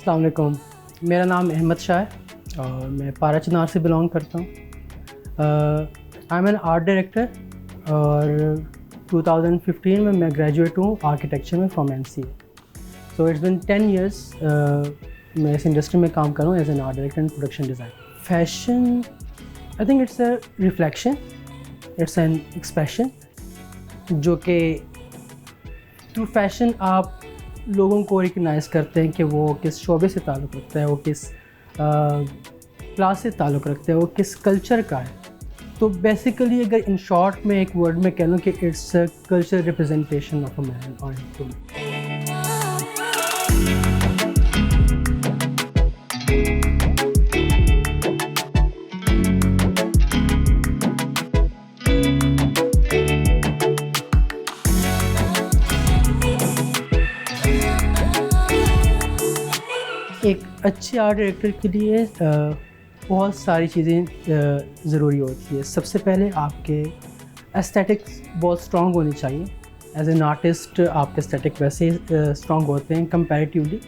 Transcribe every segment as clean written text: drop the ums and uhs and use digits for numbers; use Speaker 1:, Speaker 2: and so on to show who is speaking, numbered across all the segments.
Speaker 1: अस्सलाम वालेकुम। मेरा नाम अहमद शाह है और मैं पारा चिनार से बिलोंग करता हूँ। I am N art director और 2015 में मैं ग्रेजुएट हूँ आर्किटेक्चर में from NCA। So it's been 10 years मैं इस इंडस्ट्री में काम कर रहा हूँ as an art director and production design. Fashion I think it's a reflection, it's an expression, जो कि थ्रू फैशन आप लोगों को रिकग्नाइज़ करते हैं कि वो किस शोबे से ताल्लुक़ रखता है, वो किस क्लास से ताल्लुक़ रखता है, वो किस कल्चर का है। तो बेसिकली अगर इन शॉर्ट में एक वर्ड में कह लूँ कि it's a culture representation of a man और वुमन। एक अच्छे आर्ट डायरेक्टर के लिए बहुत सारी चीज़ें ज़रूरी होती है। सबसे पहले आपके एस्थेटिक्स बहुत स्ट्रॉन्ग होनी चाहिए। एज एन आर्टिस्ट आपके एस्थेटिक वैसे स्ट्रॉन्ग होते हैं कंपैरेटिवली,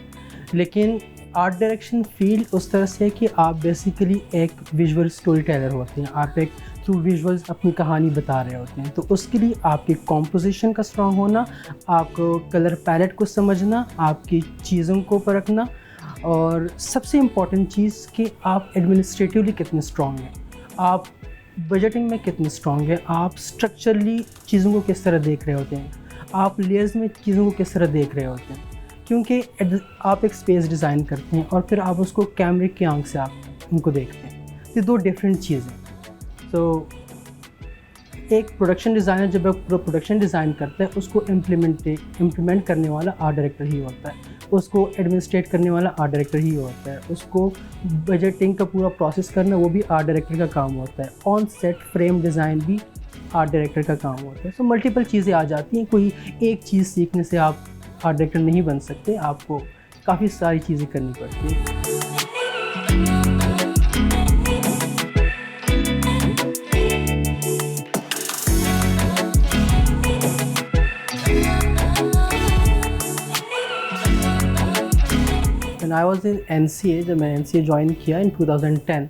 Speaker 1: लेकिन आर्ट डायरेक्शन फील्ड उस तरह से है कि आप बेसिकली एक विजुअल स्टोरी टेलर होते हैं। आप एक थ्रू विजुअल्स अपनी कहानी बता रहे होते हैं। तो उसके लिए आपकी कॉम्पोजिशन का स्ट्रॉन्ग होना, आपको कलर पैलेट को समझना, आपकी चीज़ों को परखना, और सबसे इम्पॉर्टेंट चीज़ कि आप एडमिनिस्ट्रेटिवली कितने स्ट्रॉन्ग हैं, आप बजटिंग में कितने स्ट्रॉन्ग हैं, आप स्ट्रक्चरली चीज़ों को किस तरह देख रहे होते हैं, आप लेयर्स में चीज़ों को किस तरह देख रहे होते हैं। क्योंकि आप एक स्पेस डिज़ाइन करते हैं और फिर आप उसको कैमरे की आंख से आप उनको देखते हैं। ये दो डिफरेंट चीज़ें। तो एक प्रोडक्शन डिज़ाइनर जब एक प्रोडक्शन डिज़ाइन करता है, उसको इम्प्लीमेंट करने वाला आर्ट डायरेक्टर ही होता है, उसको एडमिनिस्ट्रेट करने वाला आर्ट डायरेक्टर ही होता है, उसको बजटिंग का पूरा प्रोसेस करना वो भी आर्ट डायरेक्टर का काम होता है, ऑन सेट फ्रेम डिज़ाइन भी आर्ट डायरेक्टर का काम होता है। सो मल्टीपल चीज़ें आ जाती हैं। कोई एक चीज़ सीखने से आप आर्ट डायरेक्टर नहीं बन सकते, आपको काफ़ी सारी चीज़ें करनी पड़ती हैं। आई वॉज इन NCA, जब मैं NCA ज्वाइन किया इन 2010।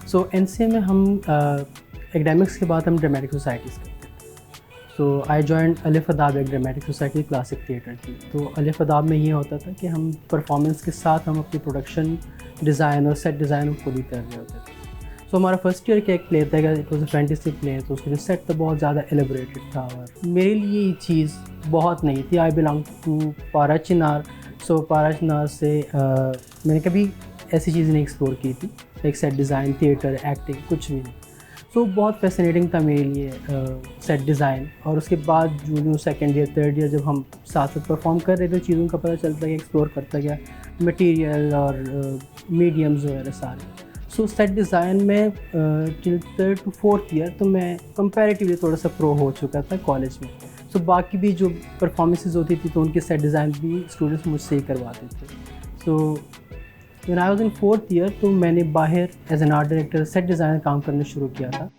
Speaker 1: सो NCA में हम एकेडमिक्स के बाद हम ड्रामेटिक सोसाइटीज़ करते हैं। सो आई जॉइन अलिफ अदाब, एक ड्रामेटिक सोसाइटी क्लासिक थिएटर की। तो अलिफ अदाब में ये होता था कि हम परफॉर्मेंस के साथ हम अपनी प्रोडक्शन डिज़ाइन और सेट डिज़ाइन खुद ही कर रहे होते थे। सो हमारा फर्स्ट ईयर का एक प्ले था, it was a fantasy play, तो उसका जो सेट था बहुत ज़्यादा एलेबोरेटेड था और मेरे लिए ये चीज़ बहुत नहीं थी। आई बिलोंग टू पारा चिनार। सो पारा चिनार से मैंने कभी ऐसी चीज़ें नहीं एक्सप्लोर की थी, एक सेट डिज़ाइन, थिएटर, एक्टिंग, कुछ भी नहीं। सो बहुत फैसिनेटिंग था मेरे लिए सेट डिज़ाइन। और उसके बाद junior second year third year जब हम साथ साथ परफॉर्म कर रहे थे, चीज़ों का पता चलता गया, एक्सप्लोर करता गया, मटेरियल और मीडियम्स वगैरह सारे। सो सेट डिज़ाइन में till third to fourth year तो मैं कंपैरेटिवली थोड़ा सा प्रो हो चुका था कॉलेज में। सो बाकी भी जो परफॉर्मेंसेस होती थी तो उनके सेट डिज़ाइन भी स्टूडेंट्स मुझसे ही करवाते थे। So when I was in fourth year तो मैंने बाहर as an art director set designer काम करना शुरू किया था।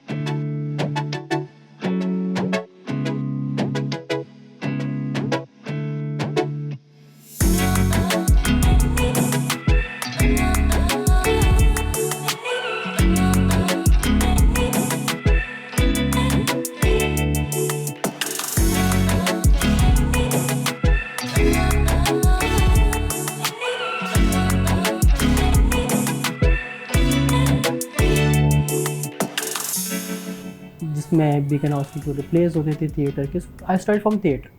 Speaker 1: जिसमें बीकन हाउस की जो प्लेस होते थे थिएटर के, आई स्टार्ट फ्रॉम थिएटर।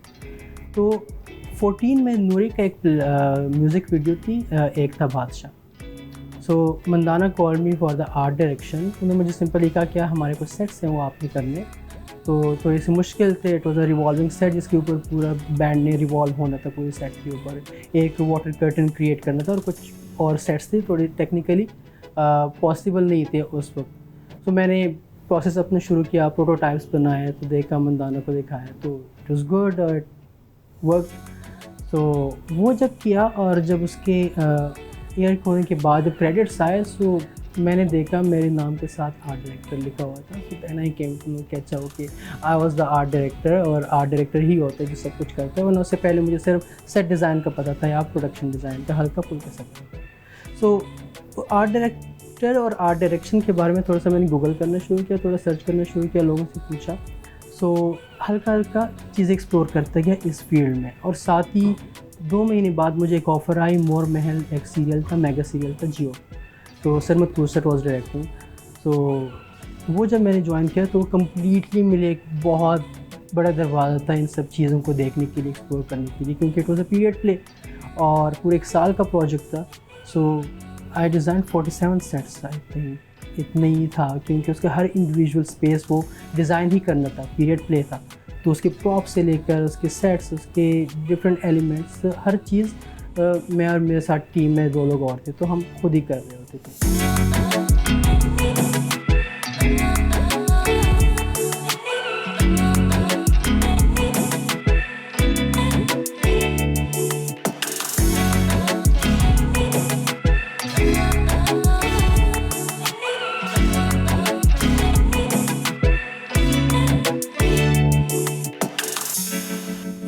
Speaker 1: तो 14 में नूरी का एक म्यूज़िक वीडियो थी, एक था बादशाह। So Mandana call me for the art direction. उन्होंने मुझे सिंपली कहा क्या हमारे कुछ सेट्स हैं वो आपने करने, तो थोड़ी सी मुश्किल थे। It was a revolving set जिसके ऊपर पूरा बैंड ने रिवॉल्व होना था पूरे सेट के ऊपर, एक वाटर कर्टन क्रिएट करना था और कुछ और सेट्स थे थोड़ी टेक्निकली पॉसिबल नहीं थे उस वक्त। तो मैंने प्रोसेस अपना शुरू किया, प्रोटोटाइप्स बनाए, तो देखा, मंदाना को दिखाया, तो it was good, it work. तो वो जब किया और जब उसके एयर होने के बाद जब क्रेडिट्स आए, सो मैंने देखा मेरे नाम के साथ आर्ट डायरेक्टर लिखा हुआ था। तो then I came to know कि अच्छा okay I was the art director, और आर्ट डायरेक्टर ही होता है जो सब कुछ करता है, वरना उससे पहले मुझे सिर्फ सेट डिज़ाइन का पता था या प्रोडक्शन डिज़ाइन का हल्का फुल्का सकता था। सो आर्ट डायरेक्टर और आर्ट डायरेक्शन के बारे में थोड़ा सा मैंने गूगल करना शुरू किया, थोड़ा सर्च करना शुरू किया, लोगों से पूछा। सो हल्का हल्का चीज़ें एक्सप्लोर करता गया इस फील्ड में। और साथ ही 2 महीने बाद मुझे एक ऑफ़र आई, मोर महल एक सीरियल था, मेगा सीरियल था जियो, तो सरमद कुरसट वॉज डायरेक्टिंग। सो वो जब मैंने ज्वाइन किया तो कम्प्लीटली मेरे एक बहुत बड़ा दरवाज़ा था इन सब चीज़ों को देखने के लिए, एक्सप्लोर करने के लिए, क्योंकि it was a period play और पूरे 1 साल का प्रोजेक्ट था। सो आई डिज़ाइन 47 सेट्स, आई थिंक इतना ही था, क्योंकि उसका हर इंडिविजुअल स्पेस वो डिज़ाइन ही करना था, पीरियड प्ले था। तो उसके प्रॉप से लेकर उसके सेट्स, उसके डिफरेंट एलिमेंट्स, हर चीज़ मैं और मेरे साथ टीम में 2 लोग और थे, तो हम खुद ही कर रहे होते थे।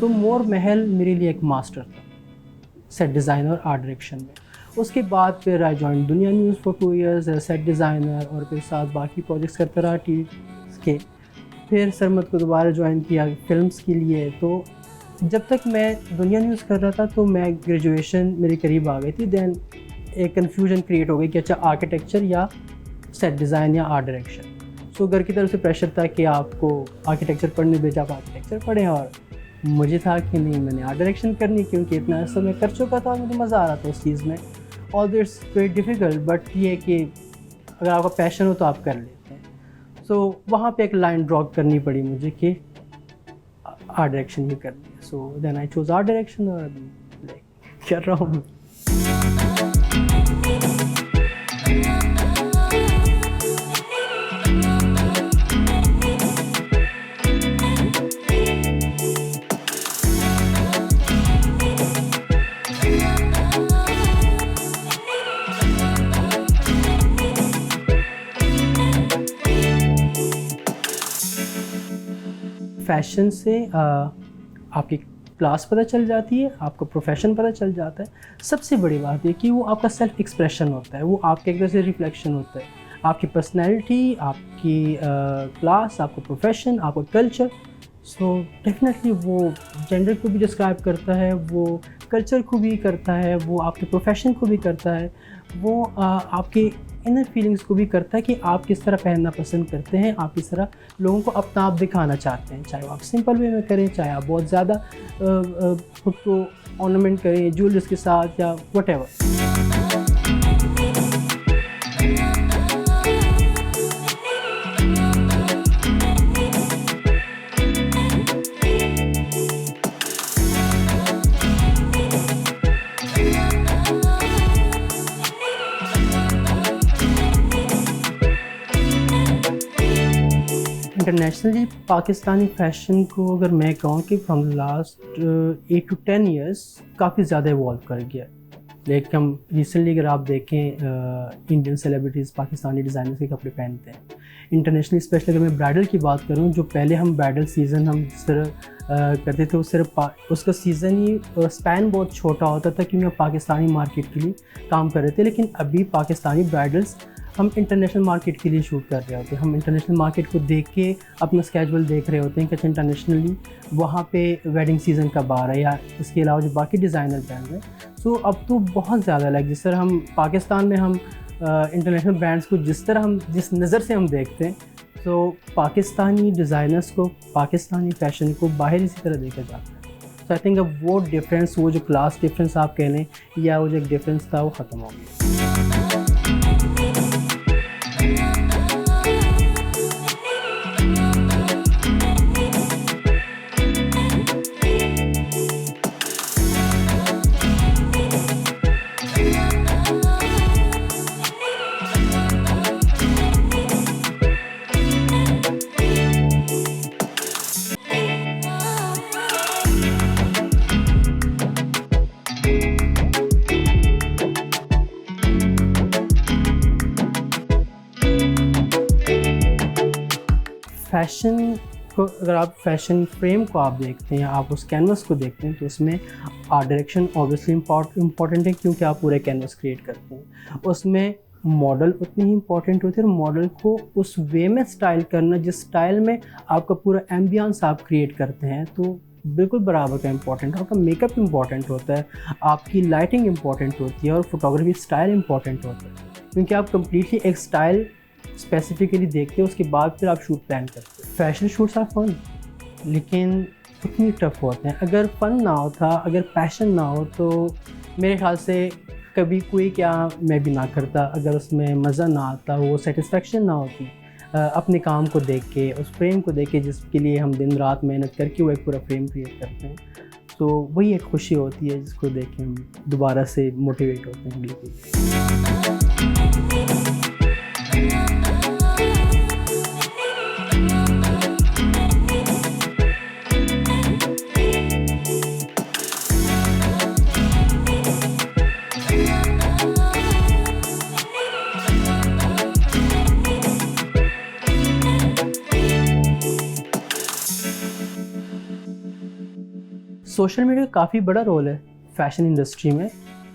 Speaker 1: तो मोर महल मेरे लिए एक मास्टर था सेट डिज़ाइनर और आर्ट डायरेक्शन में। उसके बाद फिर I join Duniya news for 2 years as set designer, और फिर साथ बाकी प्रोजेक्ट्स करता रहा टीवी के। फिर सरमद को दोबारा ज्वाइन किया फिल्म्स के लिए। तो जब तक मैं दुनिया न्यूज़ कर रहा था तो मैं ग्रेजुएशन मेरे करीब आ गई थी। दैन एक कन्फ्यूजन क्रिएट हो गई कि अच्छा आर्किटेक्चर या सेट डिज़ाइन या आर्ट डायरेक्शन। सो घर की तरफ से प्रेशर था कि आपको आर्किटेक्चर पढ़ने भेजा, आप आर्किटेक्चर पढ़ें, और मुझे था कि नहीं, मैंने आर्ट डायरेक्शन करनी, क्योंकि इतना अर्सा मैं कर चुका था और मुझे मज़ा आ रहा था उस चीज़ में। All it's very difficult, but ये कि अगर आपका पैशन हो तो आप कर लेते हैं। सो वहाँ पे एक लाइन ड्रॉ करनी पड़ी मुझे कि आर्ट डायरेक्शन ही करनी है। So then I choose art direction और अभी लाइक कर रहा हूँ। फैशन से आपकी क्लास पता चल जाती है, आपका प्रोफेशन पता चल जाता है। सबसे बड़ी बात है कि वो आपका सेल्फ एक्सप्रेशन होता है, वो आपके एक तरह से रिफ्लेक्शन होता है, आपकी पर्सनैलिटी, आपकी क्लास, आपका प्रोफेशन, आपका कल्चर। सो डेफिनेटली वो जेंडर को भी डिस्क्राइब करता है, वो कल्चर को भी करता है, वो आपके प्रोफेशन को भी करता है, वो आपके इनर फीलिंग्स को भी करता है कि आप किस तरह पहनना पसंद करते हैं, आप किस तरह लोगों को अपना आप दिखाना चाहते हैं। चाहे आप सिंपल वे में करें, चाहे आप बहुत ज़्यादा खुद को ऑर्नामेंट करें ज्वेलरीज के साथ या व्हाटएवर। इंटरनेशनली पाकिस्तानी फ़ैशन को अगर मैं कहूँ कि फ्रॉम लास्ट 8 to 10 ईयर्स काफ़ी ज़्यादा इवॉल्व कर गया। लेकिन हम रिसेंटली अगर आप देखें इंडियन सेलिब्रिटीज़ पाकिस्तानी डिज़ाइनर्स के कपड़े पहनते हैं। इंटरनेशनली स्पेशली अगर मैं ब्राइडल की बात करूँ, जो पहले हम ब्राइडल सीज़न हम सिर्फ करते थे, वो सिर्फ उसका सीज़न ही स्पैन बहुत छोटा होता था क्योंकि हम पाकिस्तानी मार्केट के लिए काम कर रहे थे। लेकिन अभी पाकिस्तानी ब्राइडल्स हम इंटरनेशनल मार्केट के लिए शूट कर रहे होते हैं। हम इंटरनेशनल मार्केट को देख के अपना स्केड्यूल देख रहे होते हैं कि इंटरनेशनली वहाँ पे वेडिंग सीज़न कब आ रहा है, या इसके अलावा जो बाकी डिज़ाइनर ब्रांड हैं। सो अब तो बहुत ज़्यादा लाइक जिस तरह हम पाकिस्तान में हम इंटरनेशनल ब्रांड्स को जिस नज़र से हम देखते हैं, तो पाकिस्तानी डिज़ाइनर्स को, पाकिस्तानी फ़ैशन को बाहर इसी तरह देखा जाता है। सो आई थिंक अब वो डिफरेंस, वो जो क्लास डिफरेंस आप कह लें या वो जो एक डिफरेंस था, वो ख़त्म हो गया। फैशन को, अगर आप फैशन फ्रेम को आप देखते हैं, आप उस कैनवस को देखते हैं, तो उसमें आर्ट डायरेक्शन ऑब्वियसली इम्पॉर्टेंट है, क्योंकि आप पूरे कैनवस क्रिएट करते हैं। उसमें मॉडल उतनी ही इम्पॉर्टेंट होती है, और मॉडल को उस वे में स्टाइल करना जिस स्टाइल में आपका पूरा एम्बियंस आप क्रिएट करते हैं, तो बिल्कुल बराबर का इम्पॉर्टेंट है। आपका मेकअप इम्पॉर्टेंट होता है, आपकी लाइटिंग इम्पॉर्टेंट होती है, और फोटोग्राफी स्टाइल इम्पॉर्टेंट होता है, क्योंकि आप कम्प्लीटली एक स्टाइल स्पेसिफिकली देखते हो, उसके बाद फिर आप शूट प्लान करते हो। फैशन शूट्स आर फन, लेकिन उतनी टफ होते हैं। अगर फ़न ना होता, अगर पैशन ना हो, तो मेरे ख्याल से कभी कोई क्या मैं भी ना करता। अगर उसमें मज़ा ना आता, वो सेटिस्फेक्शन ना होती अपने काम को देख के, उस फ्रेम को देख के जिसके लिए हम दिन रात मेहनत करके वो एक पूरा फ्रेम क्रिएट करते हैं, तो वही एक खुशी होती है जिसको देख के हम दोबारा से मोटिवेट होते हैं बिल्कुल। सोशल मीडिया का काफ़ी बड़ा रोल है फ़ैशन इंडस्ट्री में,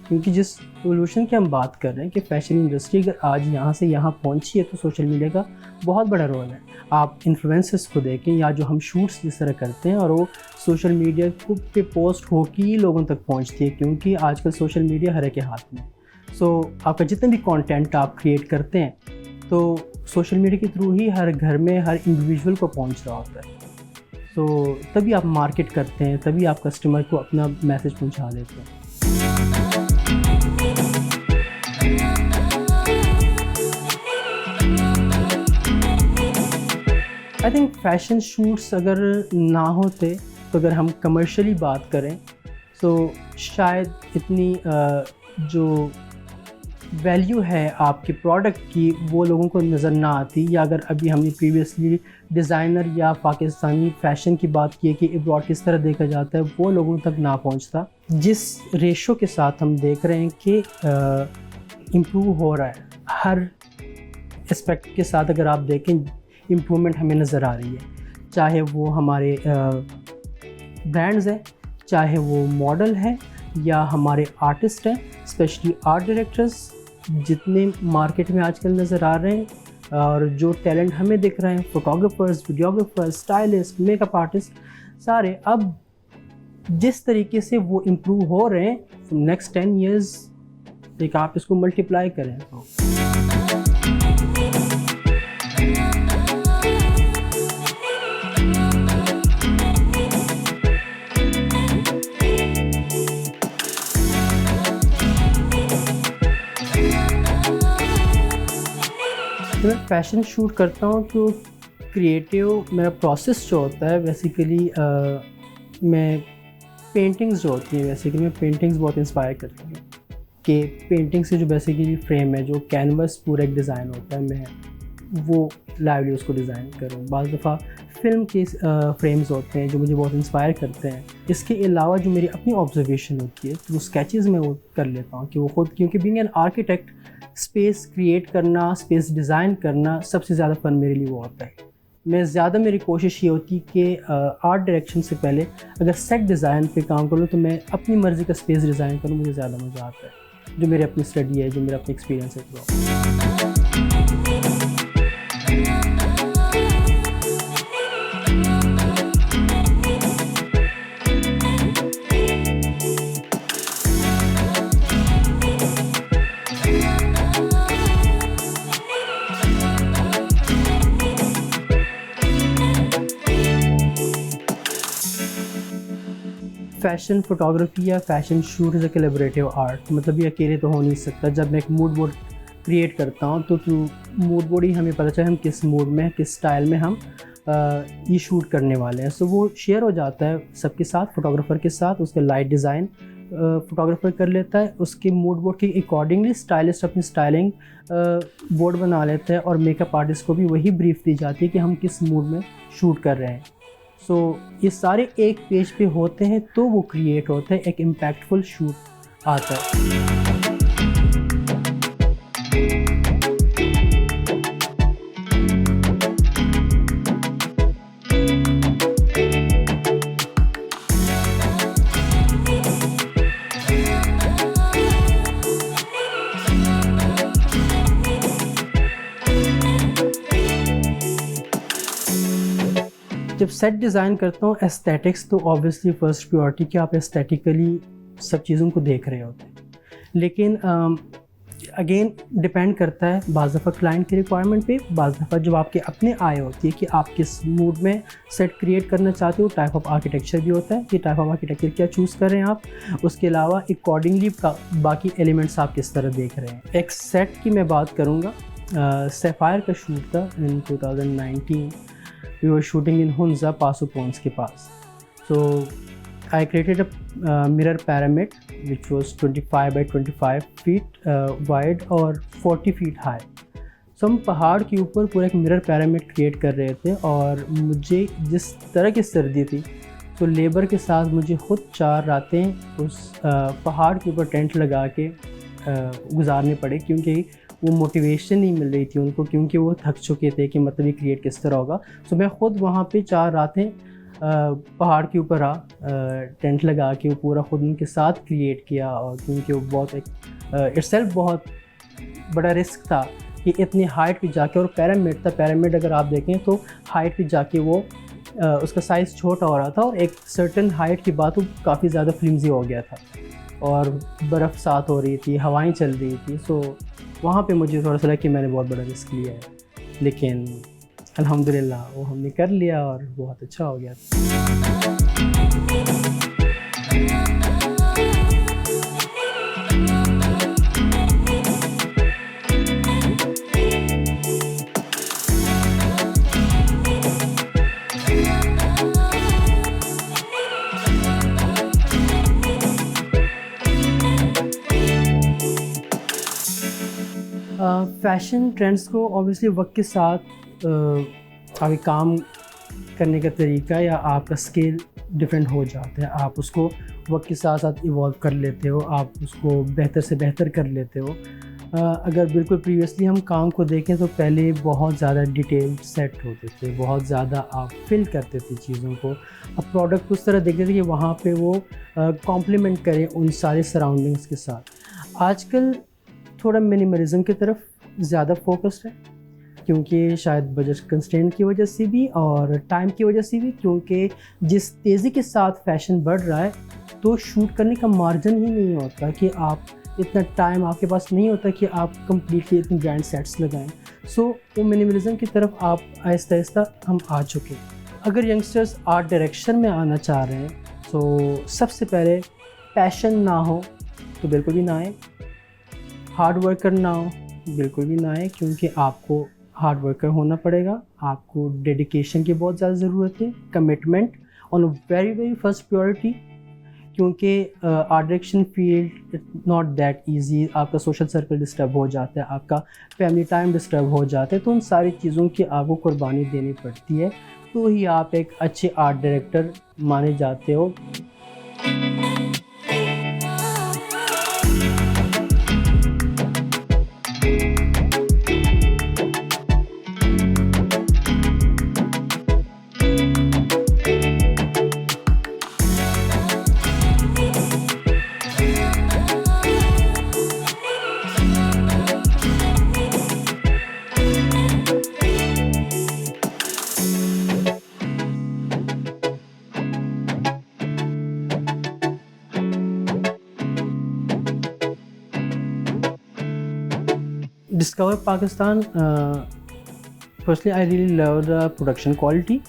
Speaker 1: क्योंकि जिस एवोल्यूशन की हम बात कर रहे हैं कि फ़ैशन इंडस्ट्री अगर आज यहाँ से यहाँ पहुँची है, तो सोशल मीडिया का बहुत बड़ा रोल है। आप इन्फ्लुएंसर्स को देखें, या जो हम शूट्स जिस तरह करते हैं, और वो सोशल मीडिया को पे पोस्ट होकर ही लोगों तक पहुँचती है, क्योंकि आजकल सोशल मीडिया हर एक के हाथ में। सो आपका जितने भी कंटेंट आप क्रिएट करते हैं, तो सोशल मीडिया के थ्रू ही हर घर में हर इंडिविजुअल को पहुँच रहा होता है। तो तभी आप मार्केट करते हैं, तभी आप कस्टमर को अपना मैसेज पहुंचा देते हैं। आई थिंक फैशन शूट्स अगर ना होते, तो अगर हम कमर्शियली बात करें, तो शायद इतनी जो वैल्यू है आपके प्रोडक्ट की वो लोगों को नज़र ना आती, या अगर अभी हमने प्रीवियसली डिज़ाइनर या पाकिस्तानी फ़ैशन की बात की है कि अब्रॉड किस तरह देखा जाता है, वो लोगों तक ना पहुंचता। जिस रेशो के साथ हम देख रहे हैं कि इम्प्रूव हो रहा है, हर एस्पेक्ट के साथ अगर आप देखें इम्प्रूवमेंट हमें नज़र आ रही है, चाहे वो हमारे ब्रांड्स हैं, चाहे वो मॉडल है, या हमारे आर्टिस्ट हैं, स्पेशली आर्ट डायरेक्टर्स जितने मार्केट में आजकल नज़र आ रहे हैं, और जो टैलेंट हमें दिख रहे हैं, photographers, videographers, stylist, makeup artist, सारे अब जिस तरीके से वो इम्प्रूव हो रहे हैं, नेक्स्ट 10 ईयर्स एक आप इसको मल्टीप्लाई करें तो मैं फ़ैशन शूट करता हूँ, तो क्रिएटिव मेरा प्रोसेस जो होता है, बेसिकली मैं पेंटिंग्स जो होती हैं, बेसिकली मैं पेंटिंग्स बहुत इंस्पायर करती हूँ कि पेंटिंग से जो बेसिकली फ्रेम है, जो कैनवस पूरा एक डिज़ाइन होता है, मैं वो लाइवली उसको डिज़ाइन करूँ। बाज़ दफ़ा फ़िल्म के फ्रेम्स होते हैं जो मुझे बहुत इंस्पायर करते हैं। इसके अलावा जो मेरी अपनी ऑब्जर्वेशन होती है, तो वो स्केचेस में वो कर लेता हूँ कि वो खुद, क्योंकि being an architect space create करना, स्पेस डिज़ाइन करना सबसे ज़्यादा फ़न मेरे लिए वो होता है। मेरी कोशिश ये होती है कि आर्ट डायरेक्शन से पहले अगर सेट डिज़ाइन पे काम करूँ, तो मैं अपनी मर्ज़ी का स्पेस डिज़ाइन करूँ, मुझे ज़्यादा मज़ा आता है। जो मेरी अपनी स्टडी है, जो मेरा अपना एक्सपीरियंस है, तो फ़ैशन फ़ोटोग्राफी या fashion shoot is a collaborative art, मतलब ये अकेले तो हो नहीं सकता। जब मैं एक मूड बोर्ड क्रिएट करता हूँ, तो मूड बोर्ड ही हमें पता चले हम किस मूड में, किस स्टाइल में हम ये शूट करने वाले हैं। सो वो शेयर हो जाता है सबके साथ, फ़ोटोग्राफ़र के साथ। उसके लाइट डिज़ाइन फ़ोटोग्राफ़र कर लेता है, उसके मूड बोर्ड के अकॉर्डिंगली स्टाइलिस्ट अपनी स्टाइलिंग बोर्ड बना लेता है, और मेकअप आर्टिस्ट को भी वही ब्रीफ दी जाती है कि हम किस मूड में शूट कर रहे हैं। सो ये सारे एक पेज पे होते हैं, तो वो क्रिएट होता है, एक इम्पैक्टफुल शूट आता है। जब सेट डिज़ाइन करता हूँ एस्थेटिक्स, तो ऑब्वियसली फर्स्ट प्रायोरिटी कि आप एस्थेटिकली सब चीज़ों को देख रहे होते हैं। लेकिन अगेन डिपेंड करता है बाज़ दफ़ा क्लाइंट की रिक्वायरमेंट पे, बाज़ दफ़ा जब आपके अपने आय होती है कि आप किस मूड में सेट क्रिएट करना चाहते हो, टाइप ऑफ आर्किटेक्चर भी होता है कि टाइप ऑफ आर्किटेक्चर क्या चूज़ कर रहे हैं आप, उसके अलावा अकॉर्डिंगली बाकी एलिमेंट्स आप किस तरह देख रहे हैं। एक सेट की मैं बात करूँगा, सैफायर का शूट था इन 2019, वी वर शूटिंग इन हुंजा पासोपोन्स के पास। सो I created a mirror pyramid which was 25 by 25 feet wide और 40 feet high. So हम पहाड़ के ऊपर पूरा एक मिरर pyramid क्रिएट कर रहे थे, और मुझे जिस तरह की सर्दी थी तो लेबर के साथ मुझे खुद 4 रातें उस पहाड़ के ऊपर टेंट लगा के गुजारने पड़े, क्योंकि वो मोटिवेशन नहीं मिल रही थी उनको, क्योंकि वो थक चुके थे कि मतलब ये क्रिएट किस तरह होगा। सो मैं ख़ुद वहाँ पे 4 रातें पहाड़ के ऊपर टेंट लगा के वो पूरा खुद उनके साथ क्रिएट किया। और क्योंकि वो बहुत एक इटसेल्फ बहुत बड़ा रिस्क था कि इतनी हाइट पे जाके, और पिरामिड था, पिरामिड अगर आप देखें तो हाइट पे जाके वो उसका साइज़ छोटा हो रहा था, और एक सर्टन हाइट के बाद वो काफ़ी ज़्यादा फ्लिमजी हो गया था, और बर्फ़ साथ हो रही थी, हवाएं चल रही थी। सो वहाँ पे मुझे थोड़ा सा लगा कि मैंने बहुत बड़ा रिस्क लिया है, लेकिन अल्हम्दुलिल्लाह वो हमने कर लिया और बहुत अच्छा हो गया। फ़ैशन ट्रेंड्स को ऑब्वियसली वक्त के साथ आपके काम करने का तरीका या आपका स्केल डिफरेंट हो जाता है। आप उसको वक्त के साथ साथ इवॉल्व कर लेते हो, आप उसको बेहतर से बेहतर कर लेते हो। अगर बिल्कुल प्रीवियसली हम काम को देखें तो पहले बहुत ज़्यादा डिटेल सेट होते थे, बहुत ज़्यादा आप फिल करते थे चीज़ों को। अब प्रोडक्ट उस तरह देखते थे कि वहाँ पे वो कॉम्प्लीमेंट करें उन सारे सराउंडिंग्स के साथ। आजकल थोड़ा मिनिमलिज्म की तरफ ज़्यादा फोकस्ड है, क्योंकि शायद बजट कंस्ट्रेंट की वजह से भी और टाइम की वजह से भी, क्योंकि जिस तेज़ी के साथ फैशन बढ़ रहा है तो शूट करने का मार्जिन ही नहीं होता कि आप इतना टाइम आपके पास नहीं होता कि आप कम्प्लीटली इतने ब्रांड सेट्स लगाएं। सो वो मिनिमलिज्म की तरफ आप आहिस्ता आहिस्ता हम आ चुके हैं। अगर यंगस्टर्स आर्ट डायरेक्शन में आना चाह रहे हैं तो सबसे पहले पैशन ना हो तो बिल्कुल भी ना आए, हार्ड वर्कर ना हो बिल्कुल भी ना आए, क्योंकि आपको हार्ड वर्कर होना पड़ेगा, आपको डेडिकेशन की बहुत ज़्यादा ज़रूरत है, commitment on very first priority, क्योंकि art direction field it's not that easy. आपका सोशल सर्कल डिस्टर्ब हो जाता है, आपका फैमिली टाइम डिस्टर्ब हो जाता है, तो उन सारी चीज़ों की आपको कुर्बानी देनी पड़ती है, तो ही आप एक अच्छे आर्ट डायरेक्टर माने जाते हो। Discover Pakistan, firstly I really love the production quality,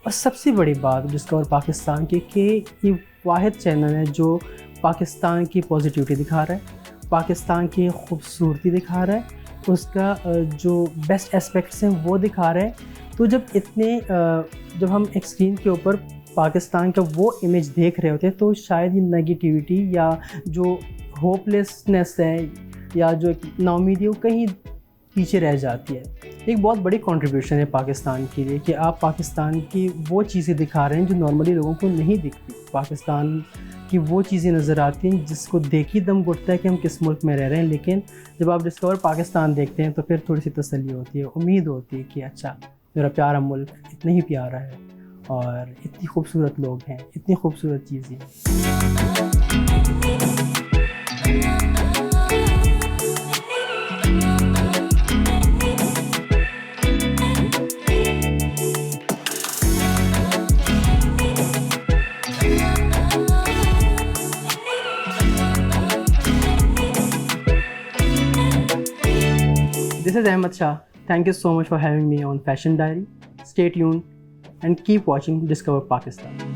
Speaker 1: और सबसे बड़ी बात डिस्कवर पाकिस्तान की कि ये वाहिद चैनल है जो पाकिस्तान की पॉजिटिविटी दिखा रहा है, पाकिस्तान की खूबसूरती दिखा रहा है, उसका जो बेस्ट एस्पेक्ट्स हैं वो दिखा रहा है। तो जब हम एक स्क्रीन के ऊपर पाकिस्तान का वो इमेज देख रहे होते हैं तो शायद ये नेगेटिविटी या जो होपलेसनेस है या जो नाउमीदी है वो कहीं पीछे रह जाती है। एक बहुत बड़ी कंट्रीब्यूशन है पाकिस्तान के लिए कि आप पाकिस्तान की वो चीज़ें दिखा रहे हैं जो नॉर्मली लोगों को नहीं दिखती। पाकिस्तान की वो चीज़ें नज़र आती हैं जिसको देख ही दम घुटता है कि हम किस मुल्क में रह रहे हैं। लेकिन जब आप डिस्कवर पाकिस्तान देखते हैं तो फिर थोड़ी सी तसल्ली होती है, उम्मीद होती है कि अच्छा मेरा प्यारा मुल्क इतना ही प्यारा है और इतनी खूबसूरत लोग हैं, इतनी खूबसूरत चीज़ें हैं। This is Ahmed Shah. Thank you so much for having me on Fashion Diary. Stay tuned and keep watching Discover Pakistan.